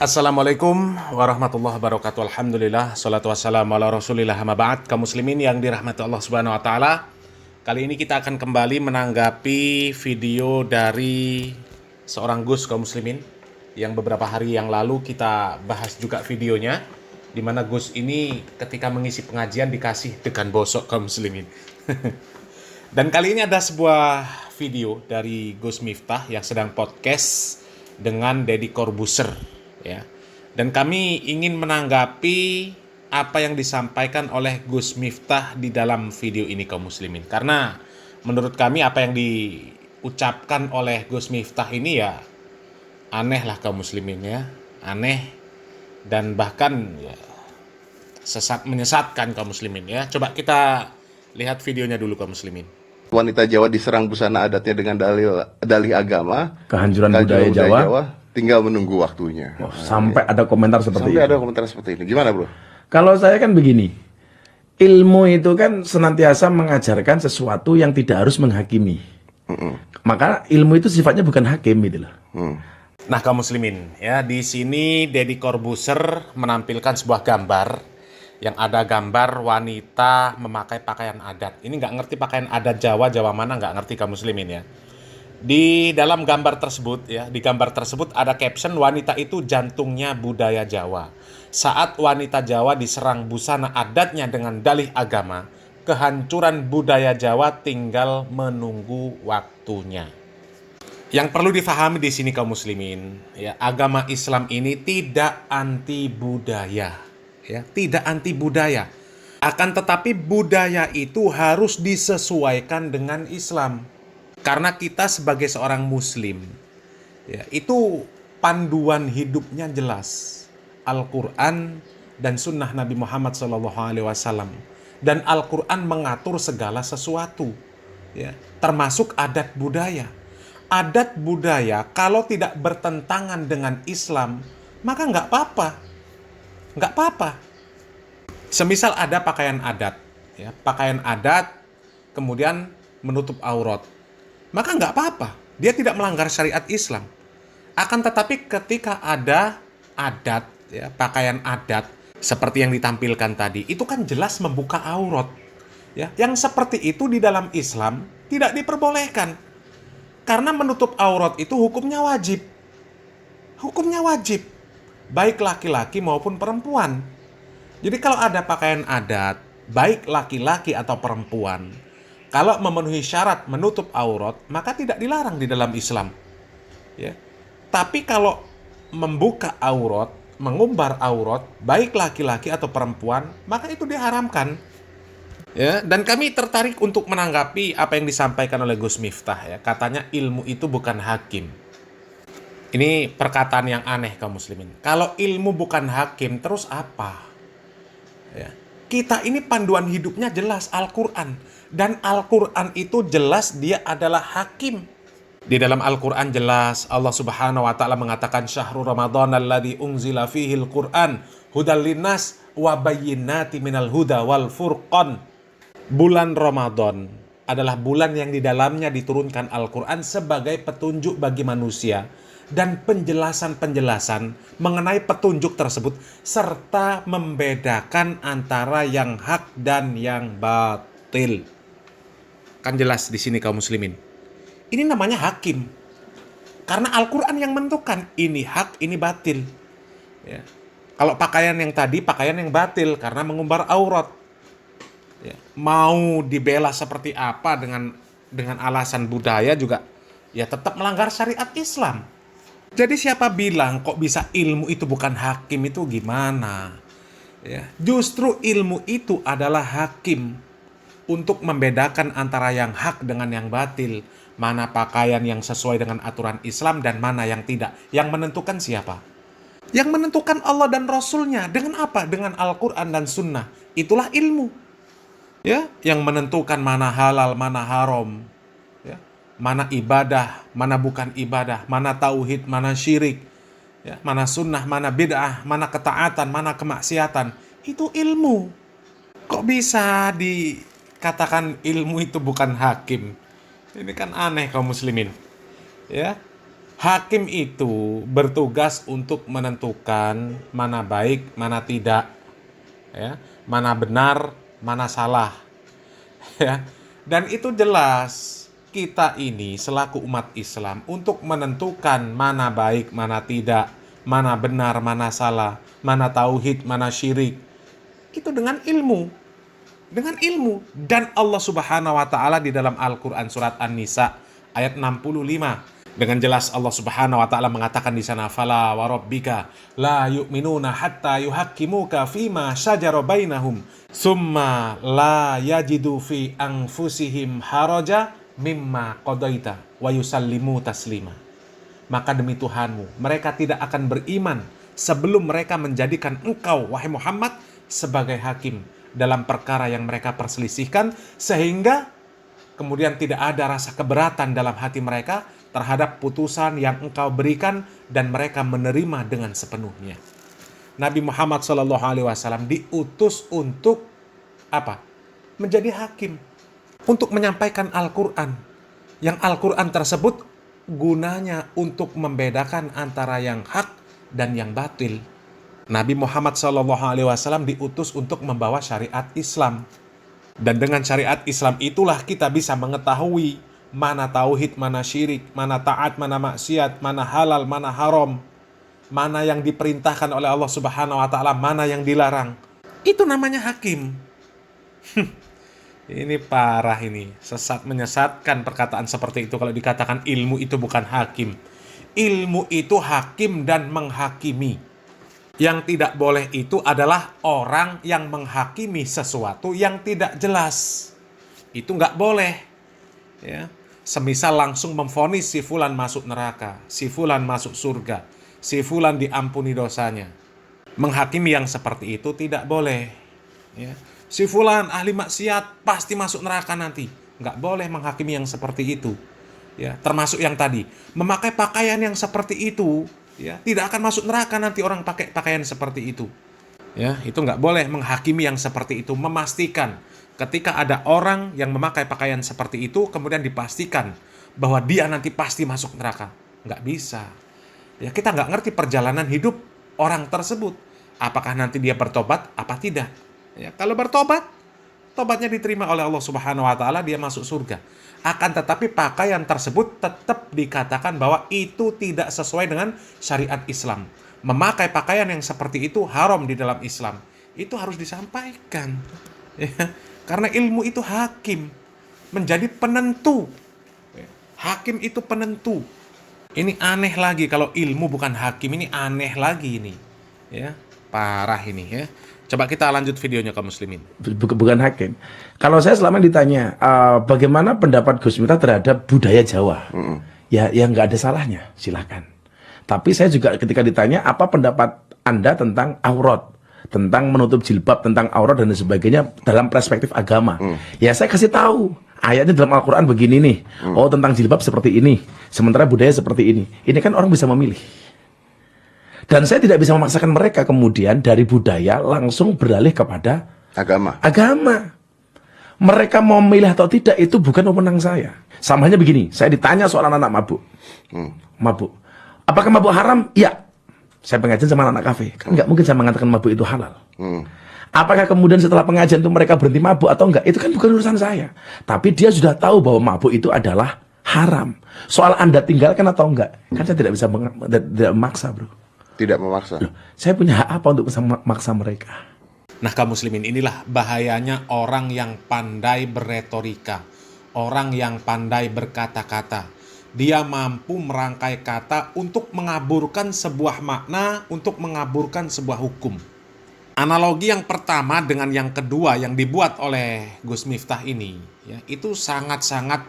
Assalamualaikum warahmatullahi wabarakatuh. Alhamdulillah, salatu wassalamu ala rasulillah, amma ba'd. Kaum muslimin yang dirahmati Allah subhanahu wa ta'ala, kali ini kita akan kembali menanggapi video dari seorang Gus kaum muslimin yang beberapa hari yang lalu kita bahas juga videonya, di mana Gus ini ketika mengisi pengajian dikasih tekan bosok kaum muslimin. Dan kali ini ada sebuah video dari Gus Miftah yang sedang podcast dengan Deddy Corbuzier, ya. Dan kami ingin menanggapi apa yang disampaikan oleh Gus Miftah di dalam video ini kaum muslimin. Karena menurut kami apa yang diucapkan oleh Gus Miftah ini ya aneh lah kaum muslimin, ya. Aneh dan bahkan ya, menyesatkan kaum muslimin, ya. Coba kita lihat videonya dulu kaum muslimin. Wanita Jawa diserang busana adatnya dengan dalih agama, kehancuran budaya Jawa. tinggal menunggu waktunya. Sampai ada komentar seperti Sampai itu. ada komentar seperti ini. Gimana, Bro? Kalau saya kan begini, ilmu itu kan senantiasa mengajarkan sesuatu yang tidak harus menghakimi. Maka ilmu itu sifatnya bukan hakim gitu loh. Nah, kaum muslimin, ya, di sini Deddy Corbuzier menampilkan sebuah gambar yang ada gambar wanita memakai pakaian adat. Ini nggak ngerti pakaian adat Jawa mana, nggak ngerti kaum muslimin, ya. Di dalam gambar tersebut, ya, di gambar tersebut ada caption, wanita itu jantungnya budaya Jawa. Saat wanita Jawa diserang busana adatnya dengan dalih agama, kehancuran budaya Jawa tinggal menunggu waktunya. Yang perlu difahami di sini kaum muslimin, ya, agama Islam ini tidak anti budaya, ya, tidak anti budaya. Akan tetapi budaya itu harus disesuaikan dengan Islam. Karena kita sebagai seorang muslim, ya, itu panduan hidupnya jelas. Al-Quran dan sunnah Nabi Muhammad SAW. Dan Al-Quran mengatur segala sesuatu, ya, termasuk adat budaya. Adat budaya kalau tidak bertentangan dengan Islam, maka nggak apa-apa. Nggak apa-apa. Semisal ada pakaian adat, ya, pakaian adat kemudian menutup aurat, maka nggak apa-apa. Dia tidak melanggar syariat Islam. Akan tetapi ketika ada adat, ya, pakaian adat seperti yang ditampilkan tadi, itu kan jelas membuka aurat, ya. Yang seperti itu di dalam Islam tidak diperbolehkan. Karena menutup aurat itu hukumnya wajib. Hukumnya wajib. Baik laki-laki maupun perempuan. Jadi kalau ada pakaian adat, baik laki-laki atau perempuan, kalau memenuhi syarat menutup aurat, maka tidak dilarang di dalam Islam. Ya. Tapi kalau membuka aurat, mengumbar aurat, baik laki-laki atau perempuan, maka itu diharamkan. Ya, dan kami tertarik untuk menanggapi apa yang disampaikan oleh Gus Miftah, ya. Katanya ilmu itu bukan hakim. Ini perkataan yang aneh kaum muslimin. Kalau ilmu bukan hakim, terus apa? Ya. Kita ini panduan hidupnya jelas Al-Quran. Dan Al-Quran itu jelas dia adalah hakim. Di dalam Al-Quran jelas Allah subhanahu wa ta'ala mengatakan syahrul ramadhan alladzi unzila fihil Qur'an hudal linnas wa bayyinati minal huda wal furqan. Bulan Ramadan adalah bulan yang di dalamnya diturunkan Al-Quran sebagai petunjuk bagi manusia dan penjelasan-penjelasan mengenai petunjuk tersebut serta membedakan antara yang hak dan yang batil. Kan jelas di sini kaum muslimin. Ini namanya hakim. Karena Al-Quran yang menentukan ini hak, ini batil. Ya. Kalau pakaian yang tadi, pakaian yang batil karena mengumbar aurat. Ya, mau dibela seperti apa dengan alasan budaya juga ya tetap melanggar syariat Islam. Jadi siapa bilang kok bisa ilmu itu bukan hakim, itu gimana? Ya, justru ilmu itu adalah hakim untuk membedakan antara yang hak dengan yang batil, mana pakaian yang sesuai dengan aturan Islam dan mana yang tidak. Yang menentukan siapa? Yang menentukan Allah dan Rasulnya. Dengan apa? Dengan Al-Quran dan Sunnah. Itulah ilmu. Ya, yang menentukan mana halal, mana haram, ya, mana ibadah, mana bukan ibadah, mana tauhid, mana syirik, ya, mana sunnah, mana bid'ah, mana ketaatan, mana kemaksiatan. Itu ilmu. Kok bisa dikatakan ilmu itu bukan hakim? Ini kan aneh kaum muslimin. Ya. Hakim itu bertugas untuk menentukan mana baik, mana tidak, ya, mana benar, mana salah, ya. Dan itu jelas kita ini selaku umat Islam untuk menentukan mana baik, mana tidak, mana benar, mana salah, mana tauhid, mana syirik. Itu dengan ilmu. Dengan ilmu. Dan Allah Subhanahu wa taala di dalam Al-Qur'an surat An-Nisa ayat 65 dengan jelas Allah Subhanahu wa taala mengatakan di sana, fala wa rabbika la yu'minuna hatta yuhaqqimuka fima syajara bainahum summa la yajidu fi anfusihim haraja mimma qadaita wa yusallimu taslima. Maka demi Tuhanmu, mereka tidak akan beriman sebelum mereka menjadikan engkau, wahai Muhammad, sebagai hakim dalam perkara yang mereka perselisihkan, sehingga kemudian tidak ada rasa keberatan dalam hati mereka terhadap putusan yang engkau berikan dan mereka menerima dengan sepenuhnya. Nabi Muhammad SAW diutus untuk apa? Menjadi hakim, untuk menyampaikan Al-Quran. Yang Al-Quran tersebut gunanya untuk membedakan antara yang hak dan yang batil. Nabi Muhammad SAW diutus untuk membawa syariat Islam. Dan dengan syariat Islam itulah kita bisa mengetahui mana tauhid, mana syirik, mana taat, mana maksiat, mana halal, mana haram, mana yang diperintahkan oleh Allah Subhanahu wa taala, mana yang dilarang. Itu namanya hakim. Ini parah ini. Sesat menyesatkan perkataan seperti itu kalau dikatakan ilmu itu bukan hakim. Ilmu itu hakim dan menghakimi. Yang tidak boleh itu adalah orang yang menghakimi sesuatu yang tidak jelas. Itu nggak boleh. Ya. Semisal langsung memvonis si fulan masuk neraka, si fulan masuk surga, si fulan diampuni dosanya. Menghakimi yang seperti itu tidak boleh. Ya. Si fulan ahli maksiat pasti masuk neraka nanti. Nggak boleh menghakimi yang seperti itu. Ya, termasuk yang tadi, memakai pakaian yang seperti itu, ya, tidak akan masuk neraka nanti orang pakai pakaian seperti itu. Ya, itu nggak boleh menghakimi yang seperti itu, memastikan ketika ada orang yang memakai pakaian seperti itu, kemudian dipastikan bahwa dia nanti pasti masuk neraka. Nggak bisa. Ya, kita nggak ngerti perjalanan hidup orang tersebut. Apakah nanti dia bertobat, apa tidak. Ya, kalau bertobat, tobatnya diterima oleh Allah Subhanahu wa taala, dia masuk surga. Akan tetapi pakaian tersebut tetap dikatakan bahwa itu tidak sesuai dengan syariat Islam. Memakai pakaian yang seperti itu haram di dalam Islam. Itu harus disampaikan. Ya. Karena ilmu itu hakim. Menjadi penentu. Hakim itu penentu. Ini aneh lagi kalau ilmu bukan hakim. Ini aneh lagi ini. Ya, parah ini ya. Coba kita lanjut videonya kaum muslimin. Bukan hakim. Kalau saya selama ditanya bagaimana pendapat Gus Miftah terhadap budaya Jawa, ya nggak ada salahnya, silakan. Tapi saya juga ketika ditanya apa pendapat Anda tentang aurat, tentang menutup jilbab, tentang aurat dan sebagainya dalam perspektif agama, ya saya kasih tahu ayatnya dalam Al-Quran begini nih. Oh, tentang jilbab seperti ini, sementara budaya seperti ini. Ini kan orang bisa memilih. Dan saya tidak bisa memaksakan mereka kemudian dari budaya langsung beralih kepada agama. Mereka mau memilih atau tidak itu bukan wewenang saya. Samanya begini, saya ditanya soal anak mabuk. Mabuk. Apakah mabuk haram? Iya. Saya pengajian sama anak kafe. Kan nggak mungkin saya mengatakan mabuk itu halal. Apakah kemudian setelah pengajian itu mereka berhenti mabuk atau enggak? Itu kan bukan urusan saya. Tapi dia sudah tahu bahwa mabuk itu adalah haram. Soal Anda tinggalkan atau enggak? Kan saya tidak bisa tidak memaksa, bro. Tidak memaksa. Loh, saya punya hak apa untuk bisa memaksa mereka? Nah, kaum muslimin, inilah bahayanya orang yang pandai berretorika, orang yang pandai berkata-kata. Dia mampu merangkai kata untuk mengaburkan sebuah makna, untuk mengaburkan sebuah hukum. Analogi yang pertama dengan yang kedua yang dibuat oleh Gus Miftah ini, ya, itu sangat-sangat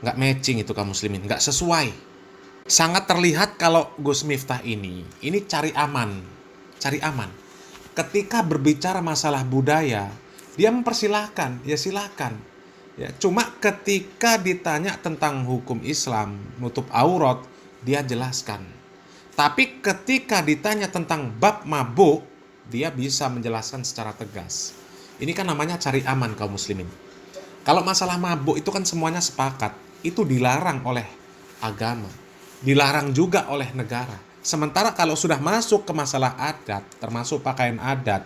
nggak matching itu kaum muslimin, nggak sesuai. Sangat terlihat kalau Gus Miftah ini cari aman. Ketika berbicara masalah budaya, dia mempersilahkan, ya silakan. Ya, cuma ketika ditanya tentang hukum Islam, nutup aurat, dia jelaskan. Tapi ketika ditanya tentang bab mabuk, dia bisa menjelaskan secara tegas. Ini kan namanya cari aman kaum muslimin. Kalau masalah mabuk itu kan semuanya sepakat, itu dilarang oleh agama. dilarang juga oleh negara. Sementara kalau sudah masuk ke masalah adat, termasuk pakaian adat,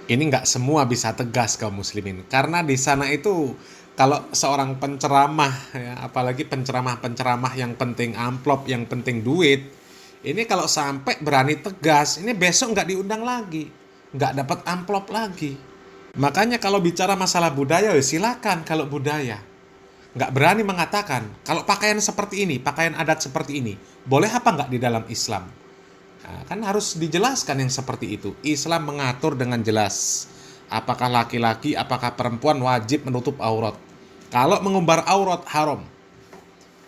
ini nggak semua bisa tegas kaum muslimin. Karena di sana itu kalau seorang penceramah, ya, apalagi penceramah-penceramah yang penting amplop, yang penting duit, ini kalau sampai berani tegas, ini besok nggak diundang lagi, nggak dapat amplop lagi. Makanya kalau bicara masalah budaya, ya silakan kalau budaya. Nggak berani mengatakan, kalau pakaian seperti ini, pakaian adat seperti ini, boleh apa nggak di dalam Islam? Nah, kan harus dijelaskan yang seperti itu. Islam mengatur dengan jelas. Apakah laki-laki, apakah perempuan wajib menutup aurat. Kalau mengumbar aurat haram.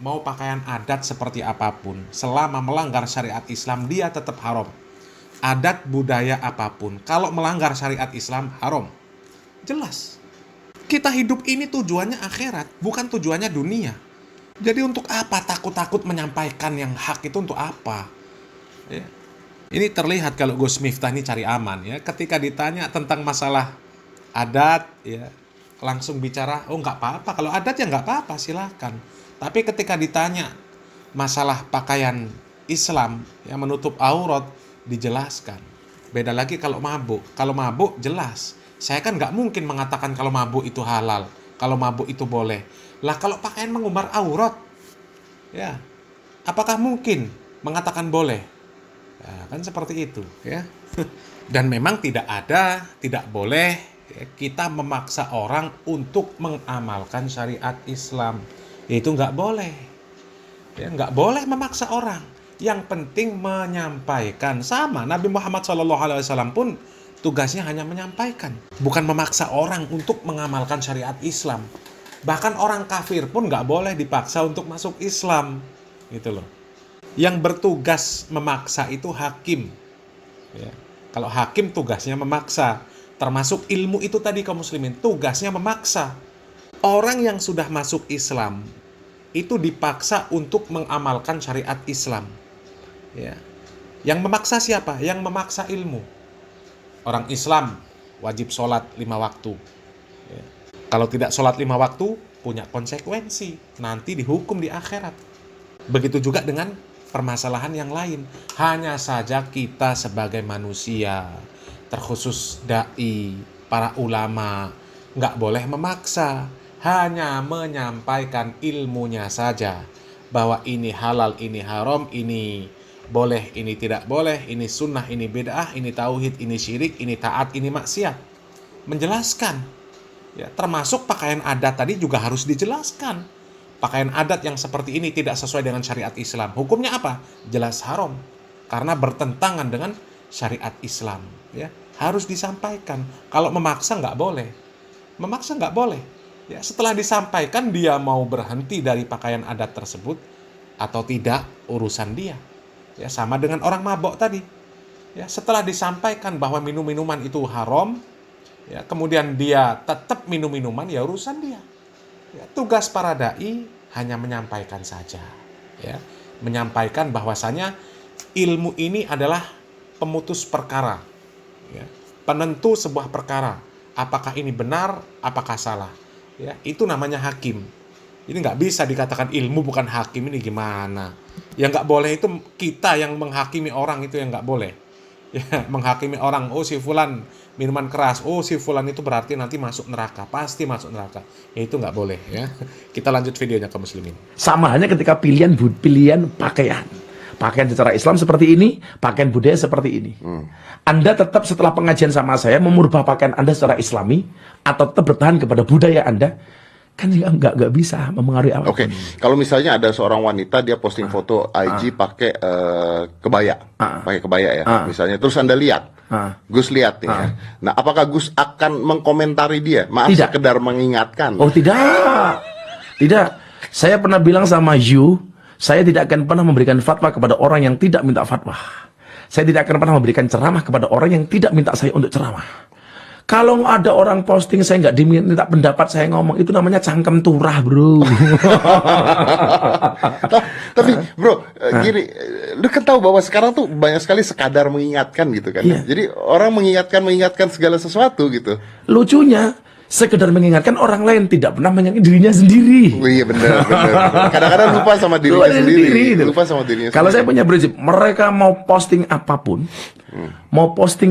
Mau pakaian adat seperti apapun, selama melanggar syariat Islam, dia tetap haram. Adat budaya apapun, kalau melanggar syariat Islam, haram. Jelas. Kita hidup ini tujuannya akhirat, bukan tujuannya dunia. Jadi untuk apa takut-takut menyampaikan yang hak itu untuk apa? Ya. Ini terlihat kalau Gus Miftah ini cari aman ya. Ketika ditanya tentang masalah adat ya, langsung bicara, oh nggak apa-apa. Kalau adat ya nggak apa-apa, silakan. Tapi ketika ditanya masalah pakaian Islam yang menutup aurat, dijelaskan. Beda lagi kalau mabuk. Kalau mabuk jelas. Saya kan nggak mungkin mengatakan kalau mabuk itu halal, kalau mabuk itu boleh. Lah kalau pakaian mengumbar aurat, ya, apakah mungkin mengatakan boleh? Ya, kan seperti itu, ya. Dan memang tidak boleh ya, kita memaksa orang untuk mengamalkan syariat Islam. Itu nggak boleh. Ya, nggak boleh memaksa orang. Yang penting menyampaikan. Sama Nabi Muhammad SAW pun tugasnya hanya menyampaikan, bukan memaksa orang untuk mengamalkan syariat Islam. Bahkan orang kafir pun nggak boleh dipaksa untuk masuk Islam, gitu loh. Yang bertugas memaksa itu hakim. Ya. Kalau hakim tugasnya memaksa, termasuk ilmu itu tadi kaum muslimin, tugasnya memaksa. Orang yang sudah masuk Islam itu dipaksa untuk mengamalkan syariat Islam. Ya. Yang memaksa siapa? Yang memaksa ilmu. Orang Islam wajib sholat 5 waktu. Ya. Kalau tidak sholat 5 waktu, punya konsekuensi. Nanti dihukum di akhirat. Begitu juga dengan permasalahan yang lain. Hanya saja kita sebagai manusia, terkhusus da'i, para ulama, nggak boleh memaksa. Hanya menyampaikan ilmunya saja. Bahwa ini halal, ini haram, ini boleh, ini tidak boleh, ini sunnah, ini bid'ah, ini tauhid, ini syirik, ini taat, ini maksiat. Menjelaskan. Ya, termasuk pakaian adat tadi juga harus dijelaskan. Pakaian adat yang seperti ini tidak sesuai dengan syariat Islam. Hukumnya apa? Jelas haram. Karena bertentangan dengan syariat Islam. Ya, harus disampaikan. Kalau memaksa nggak boleh. Memaksa nggak boleh. Ya, setelah disampaikan dia mau berhenti dari pakaian adat tersebut atau tidak, urusan dia. Ya, sama dengan orang mabok tadi. Ya, setelah disampaikan bahwa minum-minuman itu haram, ya, kemudian dia tetap minum-minuman, ya urusan dia. Ya, tugas para dai hanya menyampaikan saja. Ya, menyampaikan bahwasanya ilmu ini adalah pemutus perkara. Ya, penentu sebuah perkara. Apakah ini benar, apakah salah. Ya, itu namanya hakim. Ini nggak bisa dikatakan ilmu bukan hakim, ini gimana? Yang nggak boleh itu kita yang menghakimi orang, itu yang nggak boleh. Ya, menghakimi orang, oh si fulan minuman keras, oh si fulan itu berarti nanti masuk neraka, pasti masuk neraka. Ya, itu nggak boleh ya. Kita lanjut videonya kaum muslimin. Sama halnya ketika pilihan pakaian. Pakaian secara Islam seperti ini, pakaian budaya seperti ini. Anda tetap setelah pengajian sama saya memurubah pakaian Anda secara Islami atau tetap bertahan kepada budaya Anda? Kan nggak bisa mempengaruhi apa. Oke, kalau misalnya ada seorang wanita dia posting foto IG pakai kebaya ya, misalnya, terus Anda lihat, Gus lihat nih ya. Nah, apakah Gus akan mengkomentari dia? Maaf, Tidak. sekedar mengingatkan. Oh tidak. Saya pernah bilang sama saya tidak akan pernah memberikan fatwa kepada orang yang tidak minta fatwa. Saya tidak akan pernah memberikan ceramah kepada orang yang tidak minta saya untuk ceramah. Kalau ada orang posting saya nggak diminta pendapat saya ngomong, itu namanya cangkem turah, bro. Tapi bro, gini, lu kan tahu bahwa sekarang tuh banyak sekali sekadar mengingatkan gitu kan. Iya. Jadi orang mengingatkan segala sesuatu gitu. Lucunya, sekedar mengingatkan orang lain, tidak pernah mengingatkan dirinya sendiri. Oh, iya benar. Kadang-kadang lupa sama Lupa dirinya sendiri. gitu. Lupa sama dirinya Kalau saya sendiri. punya prinsip, mereka mau posting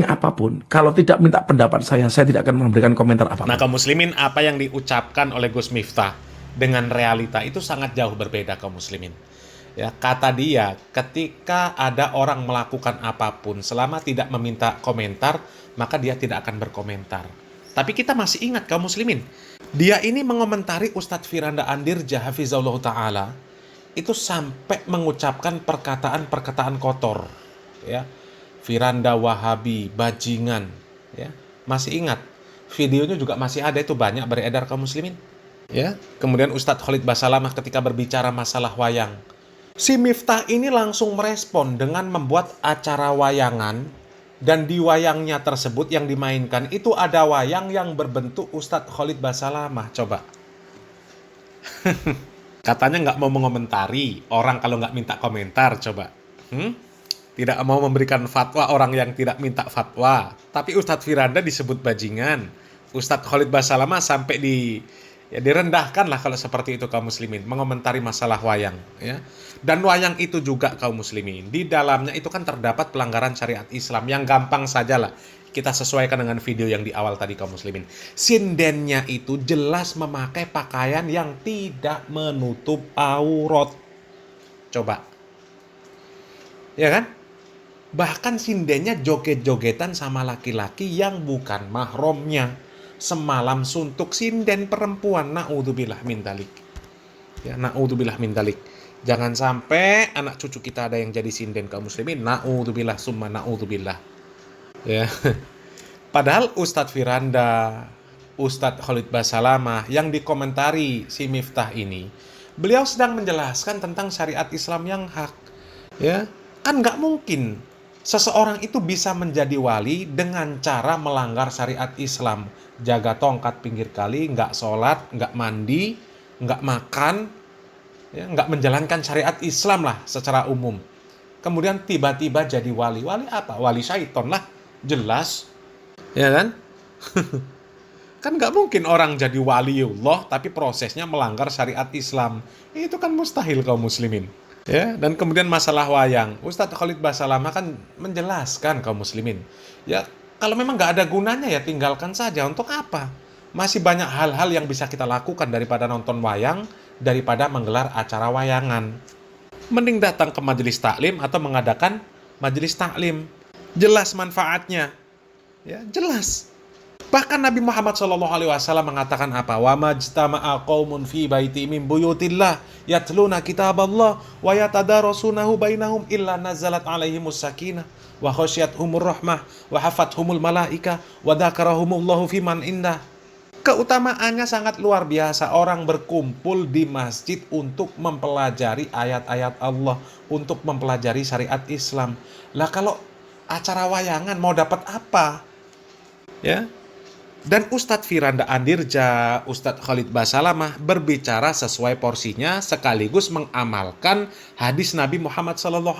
apapun, kalau tidak minta pendapat saya tidak akan memberikan komentar apapun. Nah, kaum muslimin, apa yang diucapkan oleh Gus Miftah dengan realita itu sangat jauh berbeda, kaum muslimin. Ya, kata dia, ketika ada orang melakukan apapun selama tidak meminta komentar, maka dia tidak akan berkomentar. Tapi kita masih ingat, kaum muslimin, dia ini mengomentari Ustadz Firanda Andirja hafizahullah ta'ala itu sampai mengucapkan perkataan-perkataan kotor, ya. Firanda Wahabi, bajingan, ya. Masih ingat, videonya juga masih ada, itu banyak beredar, kaum muslimin, ya. Kemudian Ustadz Khalid Basalamah ketika berbicara masalah wayang, si Miftah ini langsung merespon dengan membuat acara wayangan, dan di wayangnya tersebut yang dimainkan itu ada wayang yang berbentuk Ustadz Khalid Basalamah. Coba. Katanya nggak mau mengomentari orang kalau nggak minta komentar. Coba. Tidak mau memberikan fatwa orang yang tidak minta fatwa. Tapi Ustadz Firanda disebut bajingan. Ustadz Khalid Basalamah sampai direndahkan lah kalau seperti itu, kaum muslimin, mengomentari masalah wayang, ya. Dan wayang itu juga, kaum muslimin, di dalamnya itu kan terdapat pelanggaran syariat Islam yang gampang sajalah kita sesuaikan dengan video yang di awal tadi, kaum muslimin. Sindennya itu jelas memakai pakaian yang tidak menutup aurat. Coba. Ya kan? Bahkan sindennya joget-jogetan sama laki-laki yang bukan mahramnya. Semalam suntuk sinden perempuan, naudzubillah min dzalik. Ya, naudzubillah min dzalik. Jangan sampai anak cucu kita ada yang jadi sinden, kaum muslimin. Naudzubillah summa naudzubillah. Ya. Padahal Ustadz Firanda, Ustadz Khalid Basalamah yang dikomentari si Miftah ini, beliau sedang menjelaskan tentang syariat Islam yang hak. Ya, kan nggak mungkin seseorang itu bisa menjadi wali dengan cara melanggar syariat Islam. Jaga tongkat pinggir kali, nggak sholat, nggak mandi, nggak makan, ya, nggak menjalankan syariat Islam lah secara umum. Kemudian tiba-tiba jadi wali. Wali apa? Wali syaiton lah, jelas. Ya kan? Kan nggak mungkin orang jadi waliullah tapi prosesnya melanggar syariat Islam. Itu kan mustahil, kaum muslimin. Ya, dan kemudian masalah wayang, Ustadz Khalid Basalamah kan menjelaskan, kaum muslimin. Ya, kalau memang nggak ada gunanya ya tinggalkan saja. Untuk apa? Masih banyak hal-hal yang bisa kita lakukan daripada nonton wayang, daripada menggelar acara wayangan. Mending datang ke majelis taklim atau mengadakan majelis taklim. Jelas manfaatnya. Ya, jelas. Bahkan Nabi Muhammad SAW mengatakan apa? Wa majtama'a qaumun fi baiti min buyutillah yatluna kitaballah wa yatadarasunahu bainahum illa nazalat alaihimus sakinah wa khasyiathumur rahmah wa hafathumul malaika wa dzakarahumullahu fiman indah. Keutamaannya sangat luar biasa. Orang berkumpul di masjid untuk mempelajari ayat-ayat Allah, untuk mempelajari syariat Islam. Lah kalau acara wayangan mau dapat apa? Ya. Dan Ustadz Firanda Andirja, Ustadz Khalid Basalamah berbicara sesuai porsinya sekaligus mengamalkan hadis Nabi Muhammad SAW.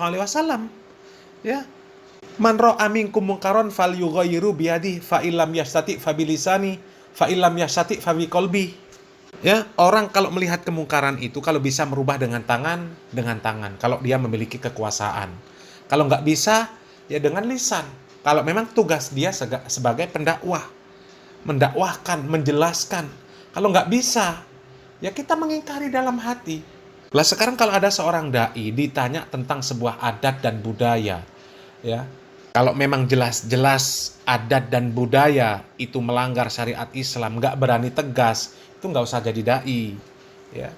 Ya, man ra'a minkum munkaran falyughayyiru biyadihi fa illam yastati fa bilisani fa illam yastati fa biqalbi. Ya, orang kalau melihat kemungkaran itu kalau bisa merubah dengan tangan. Kalau dia memiliki kekuasaan. Kalau nggak bisa, ya dengan lisan. Kalau memang tugas dia sebagai pendakwah. Mendakwahkan, menjelaskan. Kalau nggak bisa, ya kita mengingkari dalam hati. Lah sekarang kalau ada seorang dai ditanya tentang sebuah adat dan budaya, ya, kalau memang jelas-jelas adat dan budaya itu melanggar syariat Islam, nggak berani tegas, itu nggak usah jadi dai, ya.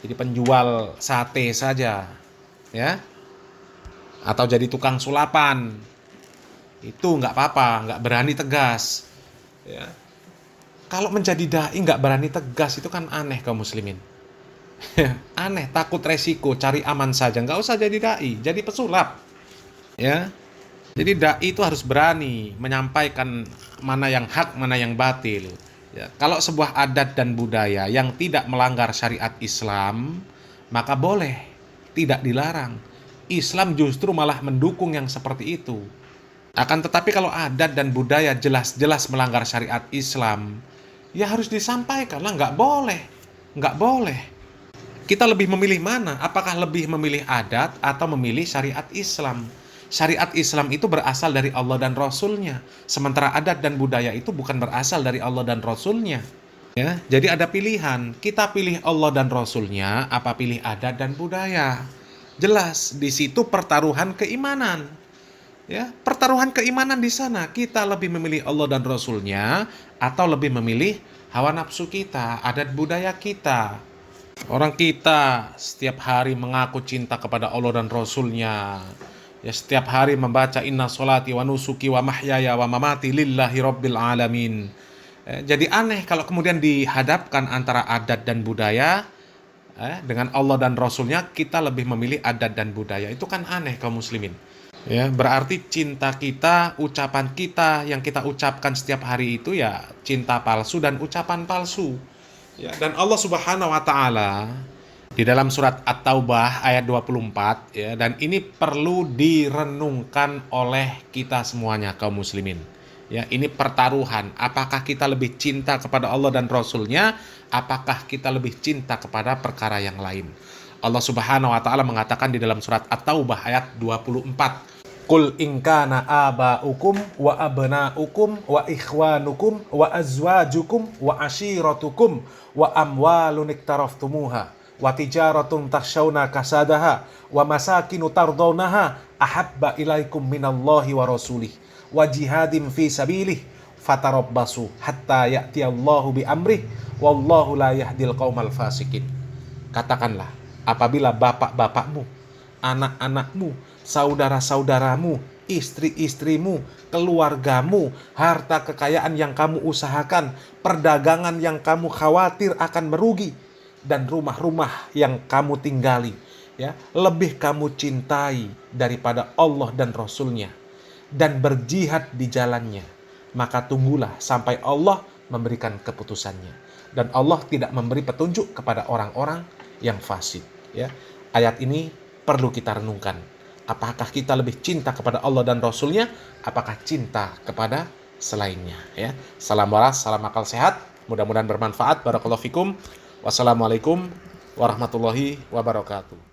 Jadi penjual sate saja, ya, atau jadi tukang sulapan, itu nggak apa-apa, nggak berani tegas, ya. Kalau menjadi dai nggak berani tegas itu kan aneh, kaum muslimin. Aneh, takut resiko, cari aman saja, nggak usah jadi dai, jadi pesulap. Ya, jadi dai itu harus berani menyampaikan mana yang hak, mana yang batil. Ya, kalau sebuah adat dan budaya yang tidak melanggar syariat Islam, maka boleh, tidak dilarang. Islam justru malah mendukung yang seperti itu. Akan tetapi kalau adat dan budaya jelas-jelas melanggar syariat Islam, ya harus disampaikan lah, nggak boleh. Nggak boleh. Kita lebih memilih mana? Apakah lebih memilih adat atau memilih syariat Islam? Syariat Islam itu berasal dari Allah dan Rasul-Nya. Sementara adat dan budaya itu bukan berasal dari Allah dan Rasul-Nya. Ya, jadi ada pilihan. Kita pilih Allah dan Rasul-Nya, apa pilih adat dan budaya? Jelas, di situ pertaruhan keimanan. Ya, pertaruhan keimanan di sana. Kita lebih memilih Allah dan Rasul-Nya atau lebih memilih hawa nafsu kita, adat budaya kita. Orang kita setiap hari mengaku cinta kepada Allah dan Rasul-Nya. Ya, setiap hari membaca inna sholati wa nusuki wa mahyaya wa mamati lillahi rabbil alamin. Jadi aneh kalau kemudian dihadapkan antara adat dan budaya, dengan Allah dan Rasul-Nya kita lebih memilih adat dan budaya. Itu kan aneh kaum muslimin. Ya, berarti cinta kita, ucapan kita yang kita ucapkan setiap hari itu ya cinta palsu dan ucapan palsu. Ya, dan Allah Subhanahu wa taala di dalam surat At-Taubah ayat 24 ya, dan ini perlu direnungkan oleh kita semuanya kaum muslimin. Ya, ini pertaruhan. Apakah kita lebih cinta kepada Allah dan Rasul-Nya? Apakah kita lebih cinta kepada perkara yang lain? Allah Subhanahu wa taala mengatakan di dalam surat At-Taubah ayat 24. Qul in kana aba'ukum wa abna'ukum wa ikhwanukum wa azwajukum wa ashiratukum wa amwalun iktaraftumuha wa tijaratun takhshawna kasadaha wa masakinu tardawnaha ahabba ilaikum minallahi wa rasulih wa jihadin fi sabilih fatarabbasu hatta ya'tiyallahu bi amrih wallahu la yahdil qaumal fasikin. Katakanlah, apabila bapak-bapakmu, anak-anakmu, saudara-saudaramu, istri-istrimu, keluargamu, harta kekayaan yang kamu usahakan, perdagangan yang kamu khawatir akan merugi, dan rumah-rumah yang kamu tinggali, ya, lebih kamu cintai daripada Allah dan Rasul-Nya, dan berjihad di jalannya, maka tunggulah sampai Allah memberikan keputusannya. Dan Allah tidak memberi petunjuk kepada orang-orang yang fasik. Ya, ayat ini perlu kita renungkan. Apakah kita lebih cinta kepada Allah dan Rasul-Nya? Apakah cinta kepada selainnya? Ya, salam waras, salam akal sehat. Mudah-mudahan bermanfaat. Barakallahu fikum. Wassalamualaikum warahmatullahi wabarakatuh.